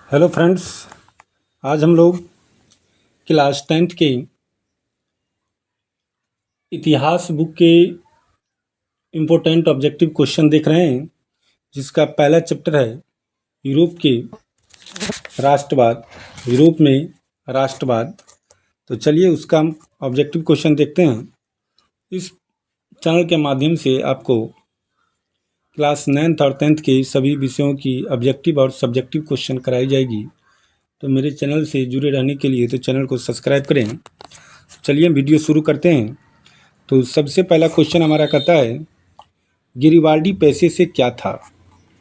Hello friends. आज हम लोग क्लास 10th के इतिहास बुक के इम्पोर्टेंट ऑब्जेक्टिव क्वेश्चन देख रहे हैं, जिसका पहला चैप्टर है यूरोप के राष्ट्रवाद। यूरोप में राष्ट्रवाद। तो चलिए उसका हम ऑब्जेक्टिव क्वेश्चन देखते हैं। इस चैनल के माध्यम से आपको क्लास 9th और 10th के सभी विषयों की ऑब्जेक्टिव और सब्जेक्टिव क्वेश्चन कराई जाएगी। तो मेरे चैनल से जुड़े रहने के लिए तो चैनल को सब्सक्राइब करें। चलिए वीडियो शुरू करते हैं। तो सबसे पहला क्वेश्चन हमारा कहता है, गिरिबाल्डी पैसे से क्या था?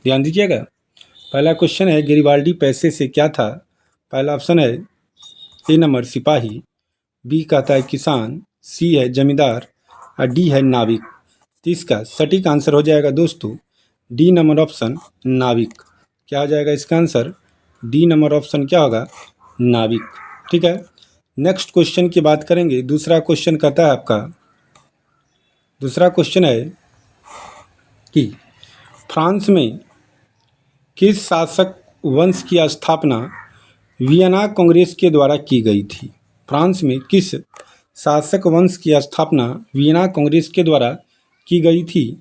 ध्यान दीजिएगा। पहला क्वेश्चन है, गिरिबाल्डी पैसे से क्या था? पहला ऑप्शन है ए नंबर सिपाही, बी कहता है किसान, सी है जमींदार और डी है नाविक। तो इसका सटीक आंसर हो जाएगा दोस्तों डी नंबर ऑप्शन नाविक। क्या हो जाएगा इसका आंसर? डी नंबर ऑप्शन क्या होगा? नाविक। ठीक है। नेक्स्ट क्वेश्चन की बात करेंगे। दूसरा क्वेश्चन कहता है आपका, दूसरा क्वेश्चन है कि फ्रांस में किस शासक वंश की स्थापना वियना कांग्रेस के द्वारा की गई थी? फ्रांस में किस शासक वंश की स्थापना वियना कांग्रेस के द्वारा की गई थी?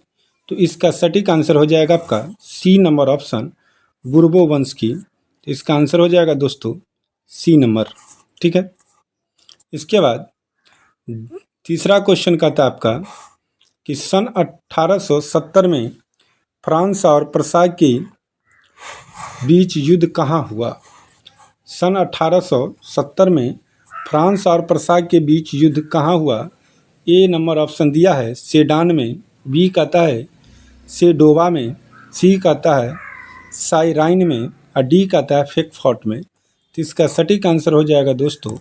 तो इसका सटीक आंसर हो जाएगा आपका सी नंबर ऑप्शन बुर्बो वंश की। तो इसका आंसर हो जाएगा दोस्तों सी नंबर। ठीक है। इसके बाद तीसरा क्वेश्चन कहता है आपका कि सन 1870 में फ्रांस और प्रसा के बीच युद्ध कहाँ हुआ? सन 1870 में फ्रांस और प्रसा के बीच युद्ध कहाँ हुआ? ए नंबर ऑप्शन दिया है सेडान में, बी कहता है सेडोवा में, सी कहता है साइराइन में और डी कहता है फ्रैंकफर्ट में। तो इसका सटीक आंसर हो जाएगा दोस्तों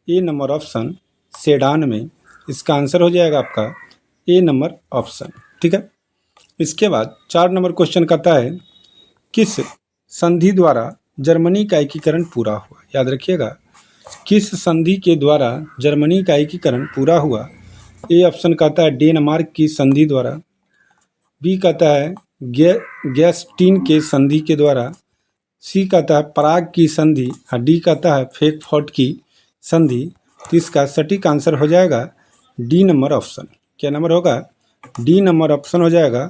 ए नंबर ऑप्शन सेडान में। इसका आंसर हो जाएगा आपका ए नंबर ऑप्शन। ठीक है। इसके बाद 4 नंबर क्वेश्चन कहता है, किस संधि द्वारा जर्मनी का एकीकरण पूरा हुआ? याद रखिएगा, किस संधि के द्वारा जर्मनी का एकीकरण पूरा हुआ? ए ऑप्शन कहता है डेनमार्क की संधि द्वारा, बी कहता है गैस्टीन के संधि के द्वारा, सी कहता है प्राग की संधि और डी कहता है फ्रैंकफर्ट की संधि। तो इसका सटीक आंसर हो जाएगा डी नंबर ऑप्शन। क्या नंबर होगा? डी नंबर ऑप्शन हो जाएगा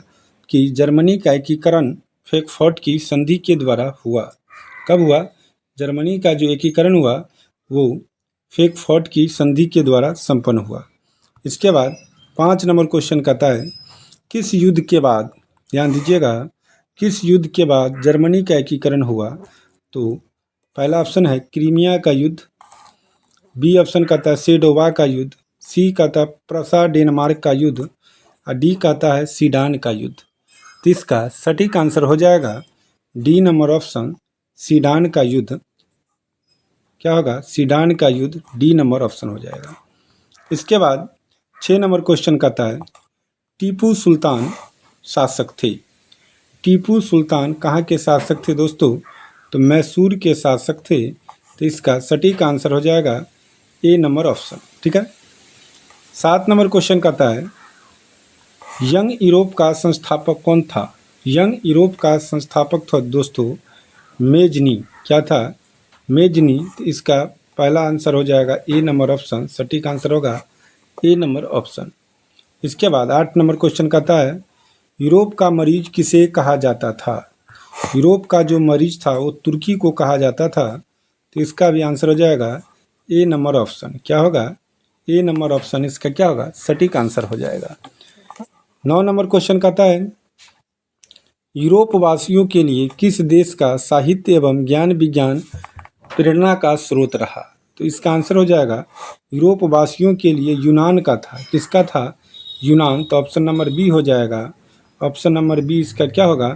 कि जर्मनी का एकीकरण फ्रैंकफर्ट की संधि के द्वारा हुआ। कब हुआ? जर्मनी का जो एकीकरण हुआ वो फ्रैंकफर्ट की संधि के द्वारा संपन्न हुआ। इसके बाद 5 नंबर क्वेश्चन कहता है, किस युद्ध के बाद, ध्यान दीजिएगा, किस युद्ध के बाद जर्मनी का एकीकरण हुआ? तो पहला ऑप्शन है क्रीमिया का युद्ध, बी ऑप्शन कहता है सेडोवा का युद्ध, सी कहता है प्रसा डेनमार्क का युद्ध और डी कहता है सीडान का युद्ध। तो इसका सटीक आंसर हो जाएगा डी नंबर ऑप्शन सीडान का युद्ध। क्या होगा? सीडान का युद्ध डी नंबर ऑप्शन हो जाएगा। इसके बाद 6 नंबर क्वेश्चन कहता है, टीपू सुल्तान शासक थे। टीपू सुल्तान कहाँ के शासक थे दोस्तों? तो मैसूर के शासक थे। तो इसका सटीक आंसर हो जाएगा ए नंबर ऑप्शन। ठीक है। 7 नंबर क्वेश्चन कहता है, यंग यूरोप का संस्थापक कौन था? यंग यूरोप का संस्थापक था दोस्तों मेजनी। क्या था? मेजनी। तो इसका पहला आंसर हो जाएगा ए नंबर ऑप्शन। सटीक आंसर होगा ए नंबर ऑप्शन। इसके बाद 8 नंबर क्वेश्चन कहता है, यूरोप का मरीज किसे कहा जाता था? यूरोप का जो मरीज था वो तुर्की को कहा जाता था। तो इसका भी आंसर हो जाएगा ए नंबर ऑप्शन। क्या होगा? ए नंबर ऑप्शन इसका क्या होगा? सटीक आंसर हो जाएगा। 9 नंबर क्वेश्चन कहता है, यूरोप वासियों के लिए किस देश का साहित्य एवं ज्ञान विज्ञान प्रेरणा का स्रोत रहा? तो इसका आंसर हो जाएगा यूरोप वासियों के लिए यूनान का था। किसका था? यूनान। तो ऑप्शन नंबर बी हो जाएगा। ऑप्शन नंबर बी इसका क्या होगा?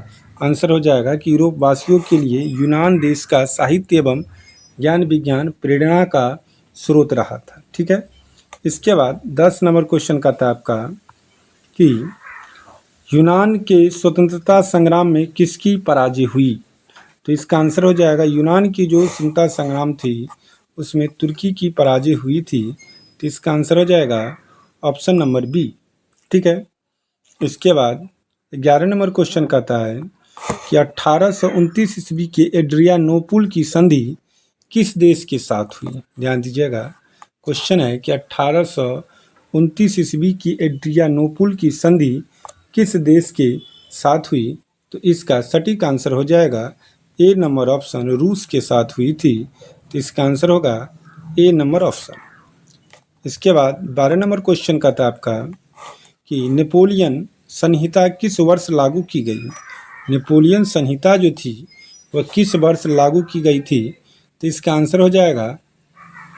आंसर हो जाएगा कि यूरोप वासियों के लिए यूनान देश का साहित्य एवं ज्ञान विज्ञान प्रेरणा का स्रोत रहा था। ठीक है। इसके बाद 10 नंबर क्वेश्चन कहता है आपका कि यूनान के स्वतंत्रता संग्राम में किसकी पराजय हुई? तो इसका आंसर हो जाएगा यूनान की जो स्वतंत्रता संग्राम थी उसमें तुर्की की पराजय हुई थी। तो इसका आंसर हो जाएगा ऑप्शन नंबर बी। ठीक है। इसके बाद 11 नंबर क्वेश्चन कहता है, कि 1829 ईस्वी के एड्रियानोपुल की संधि किस देश के साथ हुई। ध्यान दीजिएगा, क्वेश्चन है कि 1829 ईस्वी की एड्रियानोपुल की संधि किस देश के साथ हुई। तो इसका सटीक आंसर हो जाएगा ए नंबर ऑप्शन, रूस के साथ हुई थी। तो इसका आंसर होगा ए नंबर ऑप्शन। इसके बाद 12 नंबर क्वेश्चन का था आपका कि नेपोलियन संहिता किस वर्ष लागू की गई। नेपोलियन संहिता जो थी वह किस वर्ष लागू की गई थी। तो इसका आंसर हो जाएगा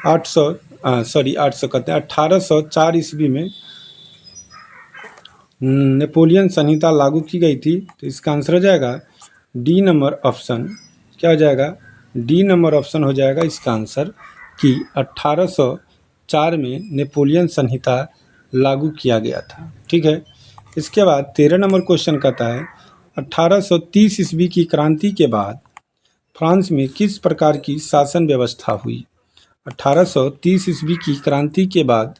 800 कहते हैं 1804 ईस्वी में नेपोलियन संहिता लागू की गई थी। तो इसका आंसर हो जाएगा डी नंबर ऑप्शन। क्या हो जाएगा, डी नंबर ऑप्शन हो जाएगा इसका आंसर कि 1804 में नेपोलियन संहिता लागू किया गया था। ठीक है। इसके बाद 13 नंबर क्वेश्चन कहता है 1830 ईस्वी की क्रांति के बाद फ्रांस में किस प्रकार की शासन व्यवस्था हुई। 1830 ईस्वी की क्रांति के बाद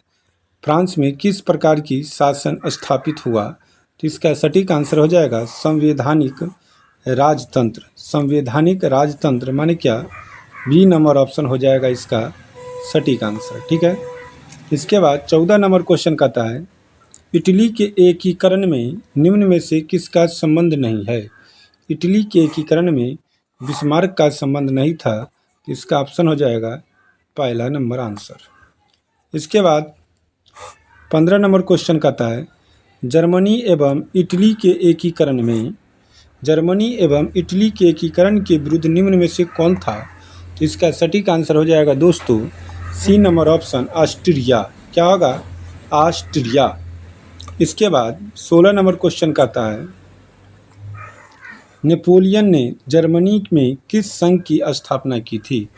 फ्रांस में किस प्रकार की शासन स्थापित हुआ। तो इसका सटीक आंसर हो जाएगा संवैधानिक राजतंत्र। संवैधानिक राजतंत्र माने क्या, बी नंबर ऑप्शन हो जाएगा इसका सटीक आंसर। ठीक है। इसके बाद 14 नंबर क्वेश्चन कहता है इटली के एकीकरण में निम्न में से किसका संबंध नहीं है। इटली के एकीकरण में बिस्मार्क का संबंध नहीं था। तो इसका ऑप्शन हो जाएगा पहला नंबर आंसर। इसके बाद 15 नंबर क्वेश्चन कहता है जर्मनी एवं इटली के एकीकरण में के विरुद्ध निम्न में से कौन था। तो इसका सटीक आंसर हो जाएगा दोस्तों सी नंबर ऑप्शन ऑस्ट्रिया। क्या होगा, ऑस्ट्रिया। इसके बाद 16 नंबर क्वेश्चन कहता है नेपोलियन ने जर्मनी में किस संघ की स्थापना की थी।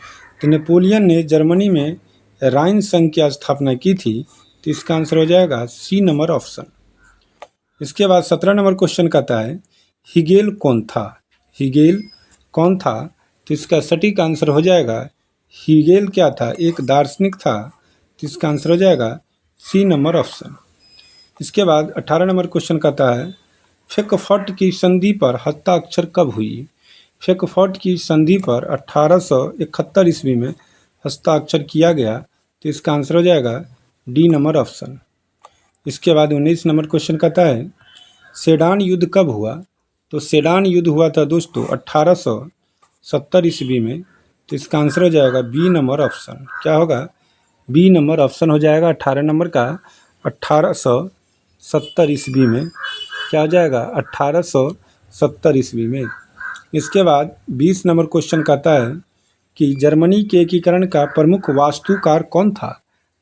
तो नेपोलियन ने जर्मनी में राइन संघ की स्थापना की थी। तो इसका आंसर हो जाएगा सी नंबर ऑप्शन। इसके बाद 17 नंबर क्वेश्चन कहता है हिगेल कौन था। हिगेल कौन था। तो इसका सटीक आंसर हो जाएगा हिगेल क्या था, एक दार्शनिक था। तो इसका आंसर हो जाएगा सी नंबर ऑप्शन। इसके बाद 18 नंबर क्वेश्चन कहता है फ्रैंकफर्ट की संधि पर हस्ताक्षर कब हुई। फ्रैंकफर्ट की संधि पर 1871 ईस्वी में हस्ताक्षर किया गया। तो इसका आंसर हो जाएगा डी नंबर ऑप्शन। इसके बाद 19 नंबर क्वेश्चन कहता है सेडान युद्ध कब हुआ। तो सेडान युद्ध हुआ था दोस्तों 1870 ईस्वी में। तो इसका आंसर हो जाएगा बी नंबर ऑप्शन। क्या होगा, बी नंबर ऑप्शन हो जाएगा 18 नंबर का 1870 ईस्वी में। क्या हो जाएगा 1870 ईस्वी में। इसके बाद 20 नंबर क्वेश्चन कहता है कि जर्मनी के एकीकरण का प्रमुख वास्तुकार कौन था।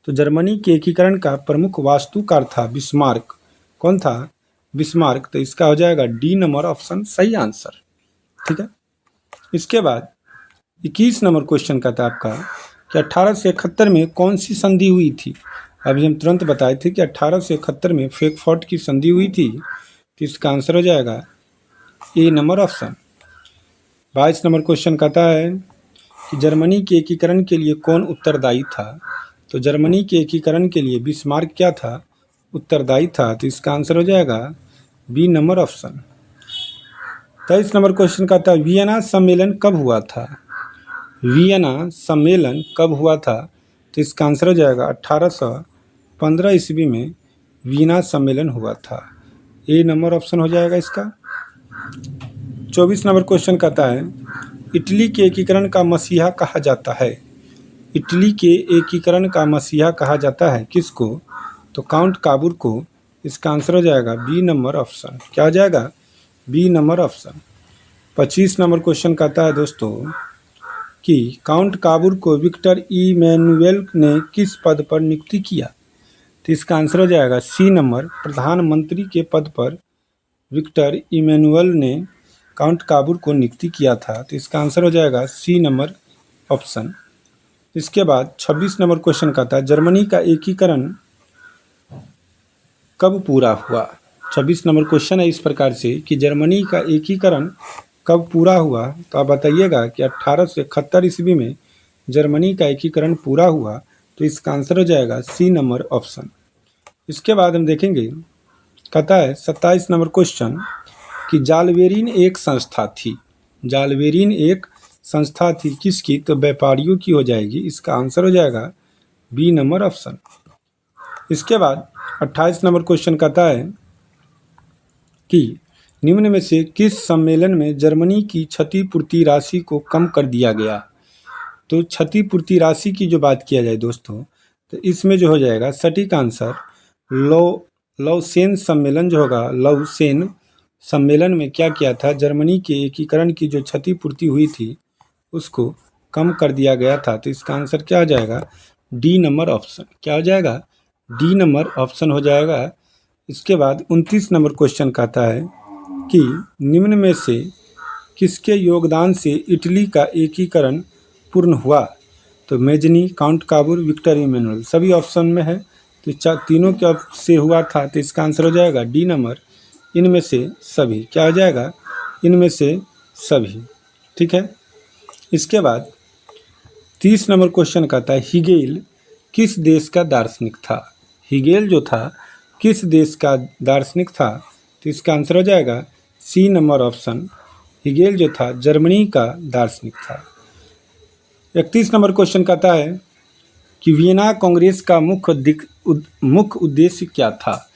तो जर्मनी के एकीकरण का प्रमुख वास्तुकार था बिस्मार्क। कौन था, बिस्मार्क। तो इसका हो जाएगा डी नंबर ऑप्शन सही आंसर। ठीक है। इसके बाद 21 नंबर क्वेश्चन कहता है आपका कि 1871 में कौन सी संधि हुई थी। अभी हम तुरंत बताए थे कि 1871 में फ्रैंकफर्ट की संधि हुई थी। तो इसका आंसर हो जाएगा ए नंबर ऑप्शन। 22 नंबर क्वेश्चन कहता है कि जर्मनी के एकीकरण के लिए कौन उत्तरदायी था। तो जर्मनी के एकीकरण के लिए बिस्मार्क क्या था, उत्तरदायी था। तो इसका आंसर हो जाएगा बी नंबर ऑप्शन। 23 नंबर क्वेश्चन कहता है वियना सम्मेलन कब हुआ था। वियना सम्मेलन कब हुआ था। तो इसका आंसर हो जाएगा 1815 ईस्वी में वियना सम्मेलन हुआ था। ए नंबर ऑप्शन हो जाएगा इसका। 24 नंबर क्वेश्चन कहता है इटली के एकीकरण का मसीहा कहा जाता है। इटली के एकीकरण का मसीहा कहा जाता है किसको। तो काउंट काबूर को। इसका आंसर हो जाएगा बी नंबर ऑप्शन। क्या हो जाएगा, बी नंबर ऑप्शन। 25 नंबर क्वेश्चन कहता है दोस्तों कि काउंट काबूर को विक्टर इमैनुएल ने किस पद पर नियुक्ति किया। तो इसका आंसर हो जाएगा सी नंबर, प्रधानमंत्री के पद पर विक्टर इमैनुएल ने काउंट काबूर को नियुक्ति किया था। तो इसका आंसर हो जाएगा सी नंबर ऑप्शन। इसके बाद 26 नंबर क्वेश्चन कहता है जर्मनी का एकीकरण कब पूरा हुआ। 26 नंबर क्वेश्चन है इस प्रकार से कि जर्मनी का एकीकरण कब पूरा हुआ। तो आप बताइएगा कि 1871 ईस्वी में जर्मनी का एकीकरण पूरा हुआ। तो इसका आंसर हो जाएगा सी नंबर ऑप्शन। इसके बाद हम देखेंगे कहता है 27 नंबर क्वेश्चन कि जालवेरिन एक संस्था थी। जालवेरिन एक संस्था थी किसकी? तो व्यापारियों की हो जाएगी। इसका आंसर हो जाएगा बी नंबर ऑप्शन। इसके बाद 28 नंबर क्वेश्चन कहता है कि निम्न में से किस सम्मेलन में जर्मनी की क्षतिपूर्ति राशि को कम कर दिया गया? तो क्षतिपूर्ति राशि की जो बात किया जाए दोस्तों, तो इसमें जो हो जाएगा सटीक आंसर लौसेन सम्मेलन जो होगा, लौसेन सम्मेलन में क्या किया था? जर्मनी के एकीकरण की जो क्षतिपूर्ति हुई थी उसको कम कर दिया गया था। तो इसका आंसर क्या हो जाएगा? D number option. क्या हो जाएगा? डी नंबर ऑप्शन हो जाएगा। इसके बाद 29 नंबर क्वेश्चन कहता है कि निम्न में से किसके योगदान से इटली का एकीकरण पूर्ण हुआ? तो Mazzini, count Cavour, Victor Emmanuel, सभी ऑप्शन में है। तो तीनों के से हुआ था। तो इसका आंसर हो जाएगा डी नंबर, इनमें से सभी। क्या हो जाएगा? इनमें से सभी। ठीक है। इसके बाद 30 नंबर क्वेश्चन कहता है हिगेल किस देश का दार्शनिक था? हिगेल जो था किस देश का दार्शनिक था? तो इसका आंसर हो जाएगा सी नंबर ऑप्शन। हिगेल जो था जर्मनी का दार्शनिक था। 31 नंबर क्वेश्चन कहता है कि वियना कांग्रेस का मुख्य उद्देश्य क्या था?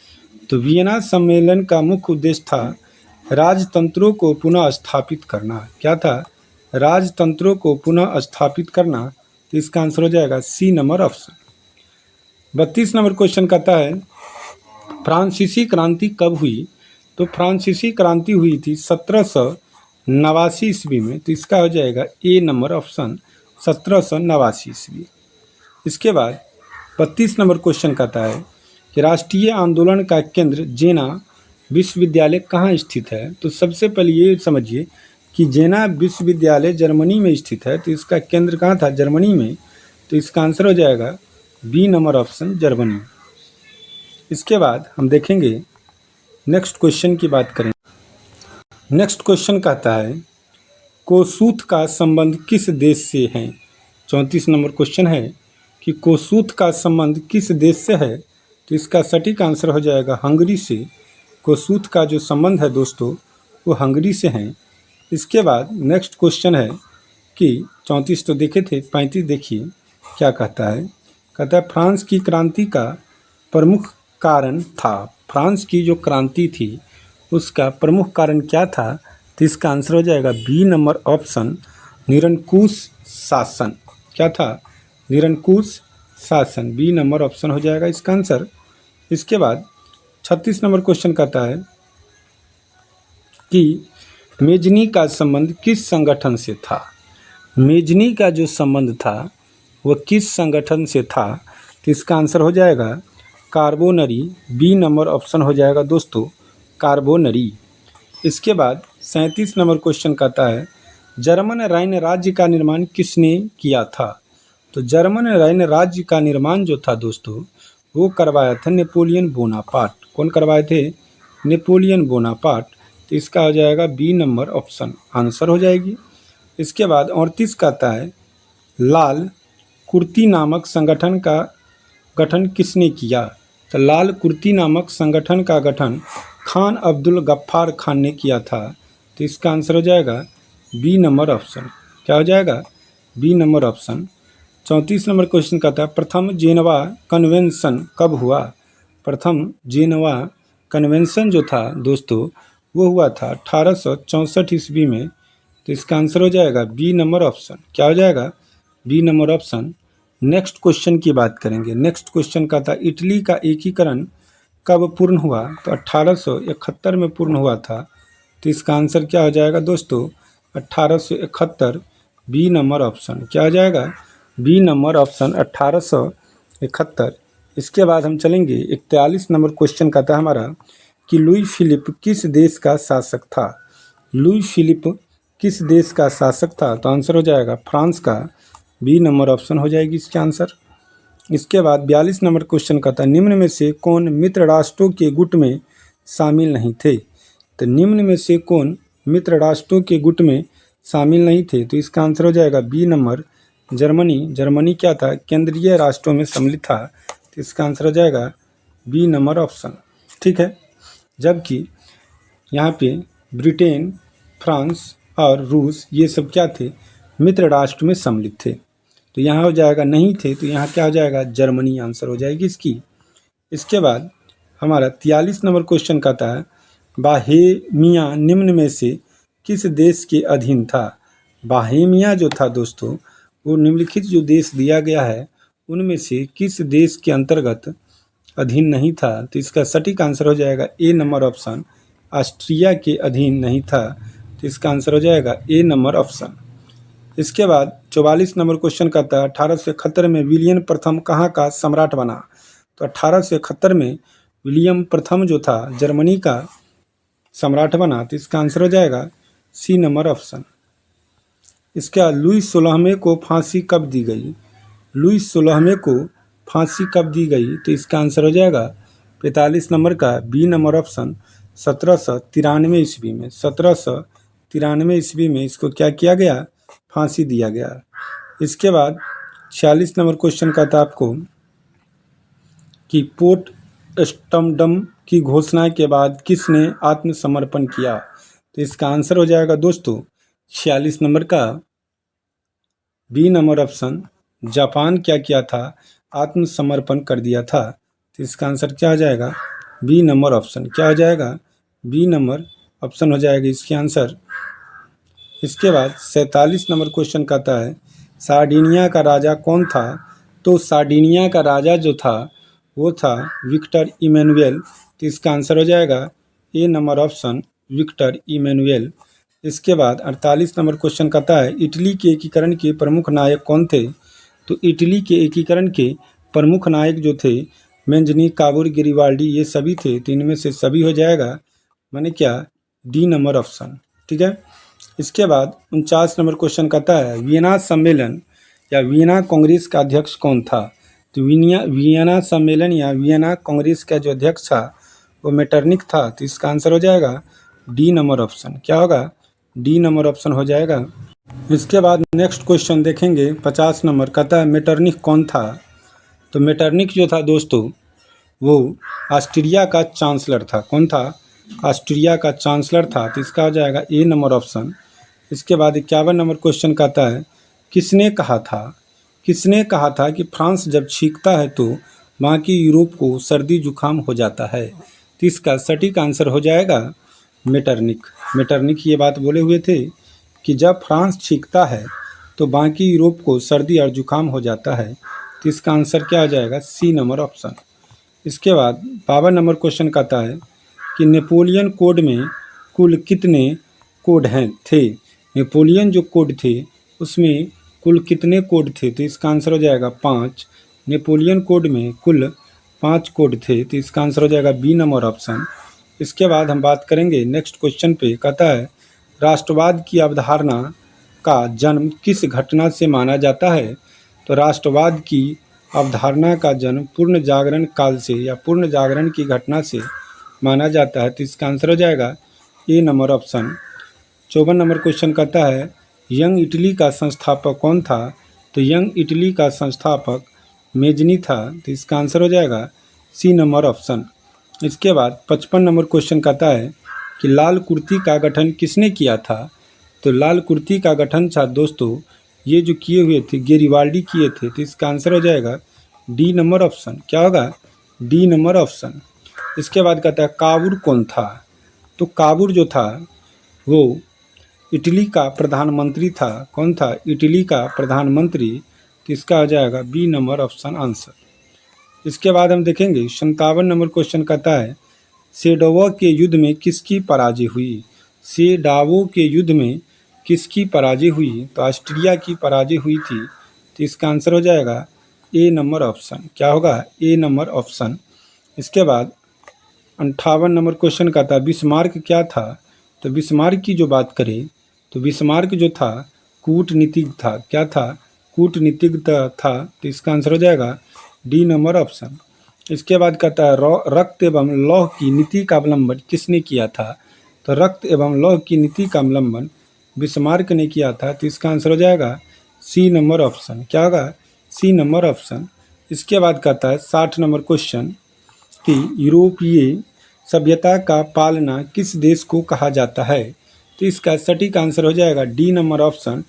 तो वियना सम्मेलन का मुख्य उद्देश्य था राजतंत्रों को पुनः स्थापित करना। क्या था? राजतंत्रों को पुनः स्थापित करना। तो इसका आंसर हो जाएगा सी नंबर ऑप्शन। 32 नंबर क्वेश्चन कहता है फ्रांसीसी क्रांति कब हुई? तो फ्रांसीसी क्रांति हुई थी 1789 ईस्वी में। तो इसका हो जाएगा ए नंबर ऑप्शन, 1789 ईस्वी। इसके बाद 32 नंबर क्वेश्चन कहता है कि राष्ट्रीय आंदोलन का केंद्र जेना विश्वविद्यालय कहाँ स्थित है? तो सबसे पहले ये समझिए कि जेना विश्वविद्यालय जर्मनी में स्थित है। तो इसका केंद्र कहाँ था? जर्मनी में। तो इसका आंसर हो जाएगा बी नंबर ऑप्शन, जर्मनी। इसके बाद हम देखेंगे नेक्स्ट क्वेश्चन की बात करें। नेक्स्ट क्वेश्चन कहता है कोसूथ का संबंध किस देश से है? 34 नंबर क्वेश्चन है कि कोसूथ का संबंध किस देश से है? तो इसका सटीक आंसर हो जाएगा हंगरी से। कोसूथ का जो संबंध है दोस्तों वो हंगरी से है। इसके बाद नेक्स्ट क्वेश्चन है कि 34 तो देखे थे, 35 देखिए क्या कहता है। कहता है फ्रांस की क्रांति का प्रमुख कारण था। फ्रांस की जो क्रांति थी उसका प्रमुख कारण क्या था? तो इसका आंसर हो जाएगा बी नंबर ऑप्शन, निरंकुश शासन। क्या था? निरंकुश शासन। बी नंबर ऑप्शन हो जाएगा इसका आंसर। इसके बाद 36 नंबर क्वेश्चन कहता है कि मेजनी का संबंध किस संगठन से था? मेजनी का जो संबंध था वह किस संगठन से था? तो इसका आंसर हो जाएगा कार्बोनरी। बी नंबर ऑप्शन हो जाएगा दोस्तों, कार्बोनरी। इसके बाद 37 नंबर क्वेश्चन कहता है जर्मन राइन राज्य का निर्माण किसने किया था? तो जर्मन राइन राज्य का निर्माण जो था दोस्तों वो करवाया था नेपोलियन बोनापार्ट। कौन करवाए थे? Napoleon Bonaparte. तो इसका हो जाएगा बी नंबर ऑप्शन, आंसर हो जाएगी। इसके बाद 38 कहता है लाल कुर्ती नामक संगठन का गठन किसने किया? तो लाल कुर्ती नामक संगठन का गठन खान अब्दुल गफ्फार खान ने किया था। तो इसका आंसर हो जाएगा बी नंबर ऑप्शन। क्या हो जाएगा? B number option. 34 नंबर क्वेश्चन कहता है प्रथम जेनेवा कन्वेंशन कब हुआ? प्रथम जेनेवा कन्वेंशन जो था दोस्तों वो हुआ था 1864 ईस्वी में। तो इसका आंसर हो जाएगा बी नंबर ऑप्शन। क्या हो जाएगा? B number option. Next question की बात करेंगे। नेक्स्ट क्वेश्चन का था इटली का एकीकरण कब पूर्ण हुआ? तो 1871 में पूर्ण हुआ था। तो इसका आंसर क्या हो जाएगा दोस्तों? 1871। B number option. क्या हो जाएगा? B number option, 1871। इसके बाद हम चलेंगे 41 नंबर क्वेश्चन का था हमारा कि लुई फिलिप किस देश का शासक था? लुई फिलिप किस देश का शासक था? तो आंसर हो जाएगा फ्रांस का। बी नंबर ऑप्शन हो जाएगी इसके आंसर। इसके बाद 42 नंबर क्वेश्चन का था निम्न में से कौन मित्र राष्ट्रों के गुट में शामिल नहीं थे? तो निम्न में से कौन मित्र राष्ट्रों के गुट में शामिल नहीं थे? तो इसका आंसर हो जाएगा बी नंबर, जर्मनी। जर्मनी क्या था? केंद्रीय राष्ट्रों में सम्मिलित था। तो इसका आंसर हो जाएगा बी नंबर ऑप्शन। ठीक है। जबकि यहाँ पे ब्रिटेन, फ्रांस और रूस ये सब क्या थे, मित्र राष्ट्र में सम्मिलित थे। तो यहाँ हो जाएगा नहीं थे, तो यहाँ क्या हो जाएगा, जर्मनी आंसर हो जाएगी इसकी। इसके बाद हमारा 43 नंबर क्वेश्चन कहता है बाहेमिया निम्न में से किस देश के अधीन था। बाहेमिया जो था दोस्तों, वो निम्नलिखित जो देश दिया गया है उनमें से किस देश के अंतर्गत अधीन नहीं था। तो इसका सटीक आंसर हो जाएगा ए नंबर ऑप्शन, ऑस्ट्रिया के अधीन नहीं था। तो इसका आंसर हो जाएगा ए नंबर ऑप्शन। इसके बाद 44 नंबर क्वेश्चन कहता है 1871 में विलियम प्रथम कहाँ का सम्राट बना। तो 1871 में विलियम प्रथम जो था जर्मनी का सम्राट बना। तो इसका आंसर हो जाएगा सी नंबर ऑप्शन। इसके बाद लुईस 16वें को फांसी कब दी गई। लुईस 16वें को फांसी कब दी गई। तो इसका आंसर हो जाएगा 45 नंबर का बी नंबर ऑप्शन, 1793 ईस्वी में। 1793 ईस्वी में इसको क्या किया गया, फांसी दिया गया। इसके बाद 46 नंबर क्वेश्चन का था आपको कि पोर्ट स्टमडम की घोषणा के बाद किसने आत्मसमर्पण किया। तो इसका आंसर हो जाएगा दोस्तों 46 नंबर का बी नंबर ऑप्शन, जापान क्या किया था, आत्मसमर्पण कर दिया था। तो इसका आंसर क्या हो जाएगा, बी नंबर ऑप्शन। क्या हो जाएगा, बी नंबर ऑप्शन हो जाएगा इसके आंसर। इसके बाद 47 नंबर क्वेश्चन कहता है सार्डिनिया का राजा कौन था। तो सार्डिनिया का राजा जो था वो था विक्टर इमैनुएल। तो इसका आंसर हो जाएगा ए नंबर ऑप्शन, विक्टर इमैनुएल। इसके बाद 48 नंबर क्वेश्चन कहता है इटली के एकीकरण के प्रमुख नायक कौन थे। तो इटली के एकीकरण के प्रमुख नायक जो थे मेंजनी, काबूर, गिरिबाल्डी ये सभी थे। तो इनमें से सभी हो जाएगा माने क्या, डी नंबर ऑप्शन। ठीक है। इसके बाद 49 नंबर क्वेश्चन कहता है वियना सम्मेलन या वियना कांग्रेस का अध्यक्ष कौन था। तो वियना सम्मेलन या वियना कांग्रेस का जो अध्यक्ष था वो मेटरनिक था। तो इसका आंसर हो जाएगा डी नंबर ऑप्शन। क्या होगा, डी नंबर ऑप्शन हो जाएगा। इसके बाद नेक्स्ट क्वेश्चन देखेंगे 50 नंबर कहता है मेटरनिक कौन था। तो मेटरनिक जो था दोस्तों वो ऑस्ट्रिया का चांसलर था। कौन था, ऑस्ट्रिया का चांसलर था। तो इसका हो जाएगा ए नंबर ऑप्शन। इसके बाद 51 नंबर क्वेश्चन कहता है किसने कहा था कि फ्रांस जब छींकता है तो बाकी यूरोप को सर्दी जुकाम हो जाता है। तो इसका सटीक आंसर हो जाएगा मेटरनिक। मेटरनिक ये बात बोले हुए थे कि जब फ्रांस छींकता है तो बाकी यूरोप को सर्दी और जुकाम हो जाता है। तो इसका आंसर क्या हो जाएगा, सी नंबर ऑप्शन। इसके बाद 52 नंबर क्वेश्चन कहता है कि नेपोलियन कोड में कुल कितने कोड थे। नेपोलियन जो कोड थे उसमें कुल कितने कोड थे। तो इसका आंसर हो जाएगा 5। नेपोलियन कोड में कुल 5 कोड थे। तो इसका आंसर हो जाएगा बी नंबर ऑप्शन। इसके बाद हम बात करेंगे नेक्स्ट क्वेश्चन पे। कहता है राष्ट्रवाद की अवधारणा का जन्म किस घटना से माना जाता है। तो राष्ट्रवाद की अवधारणा का जन्म पूर्ण जागरण काल से या पूर्ण जागरण की घटना से माना जाता है। तो इसका आंसर हो जाएगा ए नंबर ऑप्शन। 54 नंबर क्वेश्चन कहता है यंग इटली का संस्थापक कौन था। तो यंग इटली का संस्थापक मेजनी था। तो इसका आंसर हो जाएगा सी नंबर ऑप्शन। इसके बाद 55 नंबर क्वेश्चन कहता है कि लाल कुर्ती का गठन किसने किया था। तो लाल कुर्ती का गठन था दोस्तों ये जो किए हुए थे गेरिबाल्डी किए थे। तो इसका आंसर हो जाएगा डी नंबर ऑप्शन। क्या होगा, डी नंबर ऑप्शन। इसके बाद कहता है काबूर कौन था। तो काबूर जो था वो इटली का प्रधानमंत्री था। कौन था, इटली का प्रधानमंत्री। तो इसका हो जाएगा बी नंबर ऑप्शन आंसर। इसके बाद हम देखेंगे 57 नंबर क्वेश्चन कहता है सेडोवो के युद्ध में किसकी पराजय हुई। सेडावो के युद्ध में किसकी पराजय हुई। तो ऑस्ट्रिया की पराजय हुई थी। तो इसका आंसर हो जाएगा ए नंबर ऑप्शन। क्या होगा, ए नंबर ऑप्शन। इसके बाद 58 नंबर क्वेश्चन का था बिस्मार्क क्या था। तो बिस्मार्क की जो बात करें तो बिस्मार्क जो था कूटनीतिज्ञ था। क्या था, कूटनीतिज्ञ था। तो इसका आंसर हो जाएगा डी नंबर ऑप्शन। इसके बाद कहता है रक्त एवं लौह की नीति का अवलंबन किसने किया था। तो रक्त एवं लौह की नीति का अवलंबन बिस्मार्क ने किया था। तो इसका आंसर हो जाएगा सी नंबर ऑप्शन। क्या होगा, सी नंबर ऑप्शन। इसके बाद कहता है 60 नंबर क्वेश्चन कि यूरोपीय सभ्यता का पालना किस देश को कहा जाता है? तो इसका सटीक आंसर हो जाएगा डी नंबर ऑप्शन,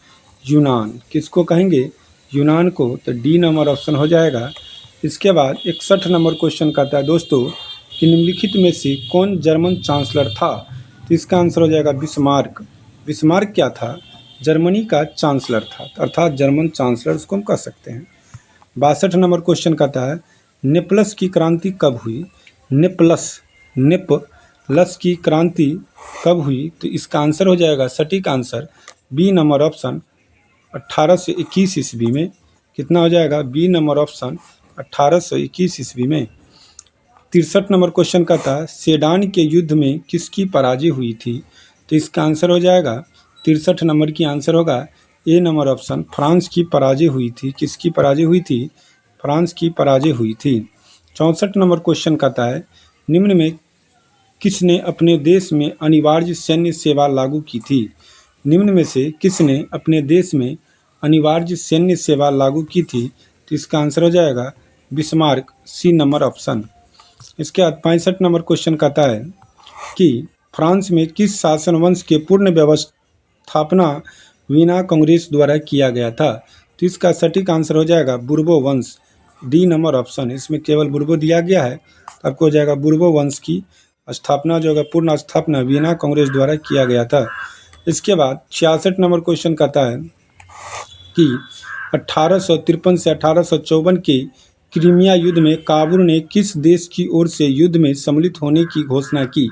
यूनान। किसको कहेंगे? यूनान को। तो डी नंबर ऑप्शन हो जाएगा। इसके बाद 61 नंबर क्वेश्चन कहता है दोस्तों कि निम्नलिखित में से कौन जर्मन चांसलर था? तो इसका आंसर हो जाएगा बिस्मार्क। बिस्मार्क क्या था? जर्मनी का चांसलर था, अर्थात जर्मन चांसलर उसको हम कह सकते हैं। 62 नंबर क्वेश्चन कहता है नेपलस की क्रांति कब हुई? नेपलस की क्रांति कब हुई? तो इसका आंसर हो जाएगा सटीक आंसर बी नंबर ऑप्शन 1821 ईस्वी में। कितना हो जाएगा? बी नंबर ऑप्शन 1821 ईस्वी में। 63 नंबर क्वेश्चन का था सेडान के युद्ध में किसकी पराजय हुई थी? तो इसका आंसर हो जाएगा 63 नंबर की आंसर होगा ए नंबर ऑप्शन, फ्रांस की पराजय हुई थी। किसकी पराजय हुई थी? फ्रांस की पराजय हुई थी। 64 नंबर क्वेश्चन कहता है निम्न में किसने अपने देश में अनिवार्य सैन्य सेवा लागू की थी? निम्न में से किसने अपने देश में अनिवार्य सैन्य सेवा लागू की थी? तो इसका आंसर हो जाएगा बिस्मार्क, सी नंबर ऑप्शन। इसके बाद 65 नंबर क्वेश्चन कहता है कि फ्रांस में किस शासन वंश के पूर्ण व्यवस्थापना वीना कांग्रेस द्वारा किया गया था? तो इसका सटीक आंसर हो जाएगा बुर्बो वंश, डी नंबर ऑप्शन। इसमें केवल बुर्बो दिया गया है, तो आपको हो जाएगा बुर्बो वंश की स्थापना जो है पूर्ण स्थापना वीना कांग्रेस द्वारा किया गया था। इसके बाद 66 नंबर क्वेश्चन कहता है कि 1853 से 1854 के क्रीमिया युद्ध में काबुल ने किस देश की ओर से युद्ध में सम्मिलित होने की घोषणा की?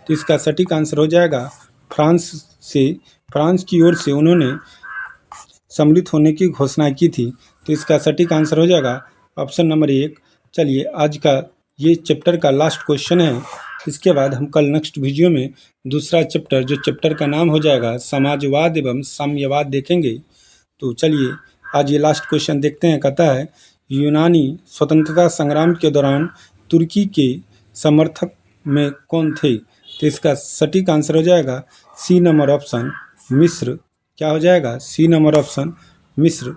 तो इसका सटीक आंसर हो जाएगा फ्रांस से। फ्रांस की ओर से उन्होंने सम्मिलित होने की घोषणा की थी। तो इसका सटीक आंसर हो जाएगा ऑप्शन नंबर 1। चलिए आज का ये चैप्टर का लास्ट क्वेश्चन है। इसके बाद हम कल नेक्स्ट वीडियो में दूसरा चैप्टर, जो चैप्टर का नाम हो जाएगा समाजवाद एवं साम्यवाद, देखेंगे। तो चलिए आज ये लास्ट क्वेश्चन देखते हैं। कहता है यूनानी स्वतंत्रता संग्राम के दौरान तुर्की के समर्थक में कौन थे? तो इसका सटीक आंसर हो जाएगा सी नंबर ऑप्शन, मिस्र। क्या हो जाएगा? सी नंबर ऑप्शन, मिस्र।